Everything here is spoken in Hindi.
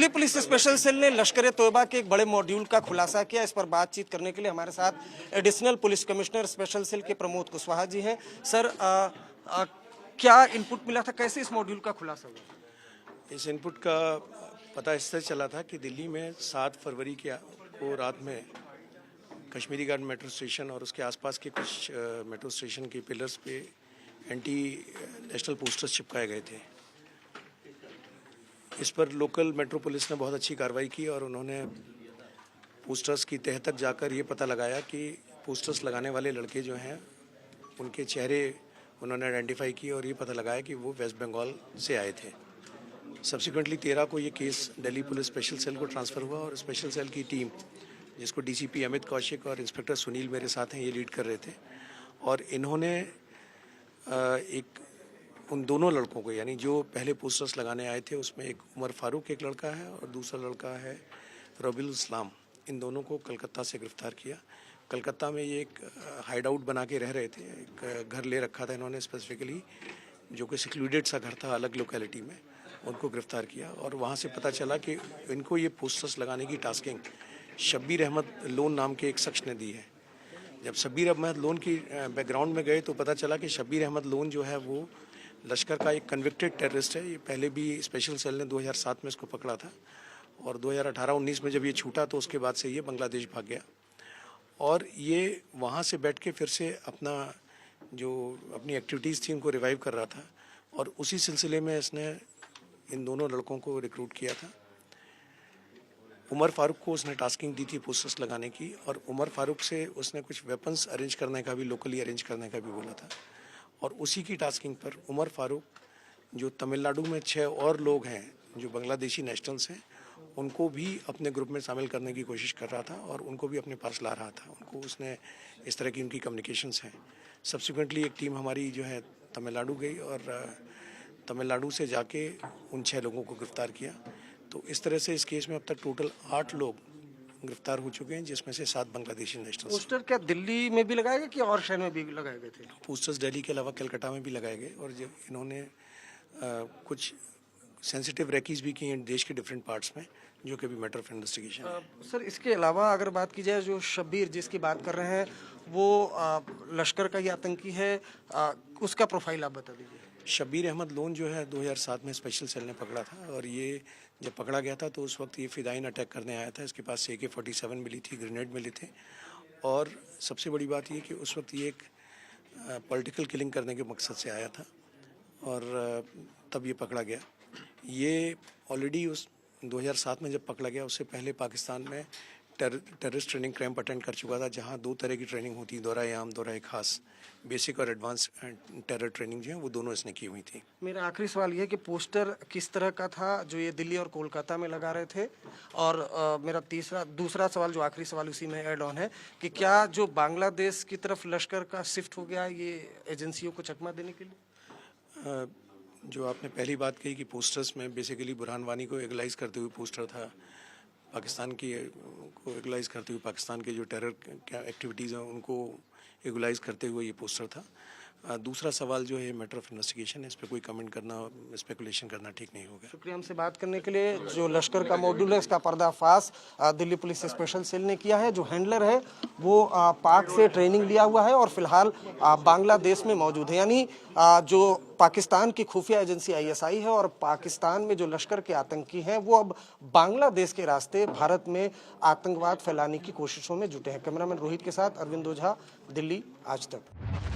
दिल्ली पुलिस स्पेशल सेल ने लश्कर ए तोयबा के एक बड़े मॉड्यूल का खुलासा किया। इस पर बातचीत करने के लिए हमारे साथ additional police commissioner special cell के प्रमोद कुशवाहा जी हैं। सर, क्या इनपुट मिला था, कैसे इस मॉड्यूल का खुलासा हुआ? इस इनपुट का पता इससे चला था कि दिल्ली में 7 फरवरी को रात में कश्मीरी घाट मेट्रो स्टेशन और उसके आसपास के कुछ मेट्रो स्टेशन के पिलर्स पे एंटी नेशनल पोस्टर्स चिपकाए गए थे। इस पर लोकल मेट्रो पुलिस ने बहुत अच्छी कार्रवाई की और उन्होंने पोस्टर्स की तह तक जाकर ये पता लगाया कि पोस्टर्स लगाने वाले लड़के जो हैं उनके चेहरे उन्होंने आइडेंटिफाई किए और ये पता लगाया कि वो वेस्ट बंगाल से आए थे। सब्सिक्वेंटली 13 को ये case Delhi police special cell को ट्रांसफ़र हुआ और स्पेशल सेल की टीम, जिसको डीसीपी अमित कौशिक और इंस्पेक्टर सुनील मेरे साथ हैं, ये लीड कर रहे थे। और इन्होंने उन दोनों लड़कों को, यानी जो पहले पोस्टर्स लगाने आए थे, उसमें एक उमर फारूक एक लड़का है और दूसरा लड़का है रबीउल इस्लाम, इन दोनों को कलकत्ता से गिरफ्तार किया। कलकत्ता में ये एक हाइड आउट बना के रह रहे थे, एक घर ले रखा था इन्होंने स्पेसिफिकली, जो कि सिक्लूडेड सा घर था अलग लोकेलिटी में, उनको गिरफ्तार किया। और वहाँ से पता चला कि इनको ये पोस्टर्स लगाने की टास्किंग शब्बीर अहमद लोन नाम के एक शख्स ने दी है। जब शब्बीर अहमद लोन की बैकग्राउंड में गए तो पता चला कि शब्बीर अहमद लोन जो है वो लश्कर का एक कन्विक्टेड टेररिस्ट है। ये पहले भी स्पेशल सेल ने 2007 में इसको पकड़ा था और 2018-19 में जब ये छूटा तो उसके बाद से ये बांग्लादेश भाग गया और ये वहाँ से बैठ के फिर से अपनी एक्टिविटीज़ थी उनको रिवाइव कर रहा था। और उसी सिलसिले में इसने इन दोनों लड़कों को रिक्रूट किया था। उमर फारूक को उसने टास्किंग दी थी पोस्टर्स लगाने की और उमर फारूक से उसने कुछ वेपन्स अरेंज करने का भी, लोकली अरेंज करने का भी बोला था। और उसी की टास्किंग पर उमर फारूक, जो तमिलनाडु में 6 और लोग हैं जो बांग्लादेशी नेशनल्स हैं, उनको भी अपने ग्रुप में शामिल करने की कोशिश कर रहा था और उनको भी अपने पास ला रहा था। उनको उसने इस तरह की उनकी कम्युनिकेशंस हैं। सब्सिक्वेंटली एक टीम हमारी जो है तमिलनाडु गई और तमिलनाडु से जाके उन 6 लोगों को गिरफ्तार किया। तो इस तरह से इस केस में अब तक टोटल 8 लोग गिरफ्तार हो चुके हैं, जिसमें से 7 बांग्लादेशी नेशनल्स। पोस्टर क्या दिल्ली में भी लगाए गए कि और शहर में भी लगाए गए थे? पोस्टर्स दिल्ली के अलावा कलकत्ता में भी लगाए गए और जो इन्होंने कुछ सेंसिटिव रैकीज भी की हैं देश के डिफरेंट पार्ट्स में, जो कि भी मैटर ऑफ इन्वेस्टिगेशन है। सर, इसके अलावा अगर बात की जाए, जो शब्बीर जिसकी बात कर रहे हैं वो लश्कर का ही आतंकी है, उसका प्रोफाइल आप बता दीजिए। शब्बीर अहमद लोन जो है 2007 में स्पेशल सेल ने पकड़ा था और ये जब पकड़ा गया था तो उस वक्त ये फिदाइन अटैक करने आया था। इसके पास AK-47 मिली थी, ग्रेनेड मिले थे और सबसे बड़ी बात ये कि उस वक्त ये एक पॉलिटिकल किलिंग करने के मकसद से आया था और तब ये पकड़ा गया। ये ऑलरेडी उस 2007 में जब पकड़ा गया उससे पहले पाकिस्तान में टेररिस्ट ट्रेनिंग कैंप अटेंड कर चुका था, जहां 2 तरह की ट्रेनिंग होती है, दौराए आम, दौराए खास, बेसिक और एडवांस टेरर ट्रेनिंग जो है वो दोनों इसने की हुई थी। मेरा आखिरी सवाल ये है कि पोस्टर किस तरह का था जो ये दिल्ली और कोलकाता में लगा रहे थे? और मेरा दूसरा सवाल, जो आखिरी सवाल उसी में ऐड ऑन है, कि क्या जो बांग्लादेश की तरफ लश्कर का शिफ्ट हो गया ये एजेंसियों को चकमा देने के लिए? जो आपने पहली बात कही कि पोस्टर्स में बेसिकली बुरहान वानी को एगलाइज करते हुए पोस्टर था, पाकिस्तान की को एगलाइज करते हुए पाकिस्तान के जो टेरर एक्टिविटीज़ हैं उनको एगलाइज करते हुए ये पोस्टर था। दूसरा सवाल जो है मैटर ऑफ इन्वेस्टिगेशन है, इस पर कोई कमेंट करना, स्पेकुलेशन करना ठीक नहीं होगा। शुक्रिया हमसे बात करने के लिए। जो लश्कर का मॉड्यूल है इसका पर्दाफाश दिल्ली पुलिस स्पेशल सेल ने किया है। जो हैंडलर है वो पाक से ट्रेनिंग लिया हुआ है और फिलहाल बांग्लादेश में मौजूद है। यानी जो पाकिस्तान की खुफिया एजेंसी ISI है और पाकिस्तान में जो लश्कर के आतंकी हैं वो अब बांग्लादेश के रास्ते भारत में आतंकवाद फैलाने की कोशिशों में जुटे हैं। कैमरामैन रोहित के साथ अरविंद ओझा, दिल्ली आज तक।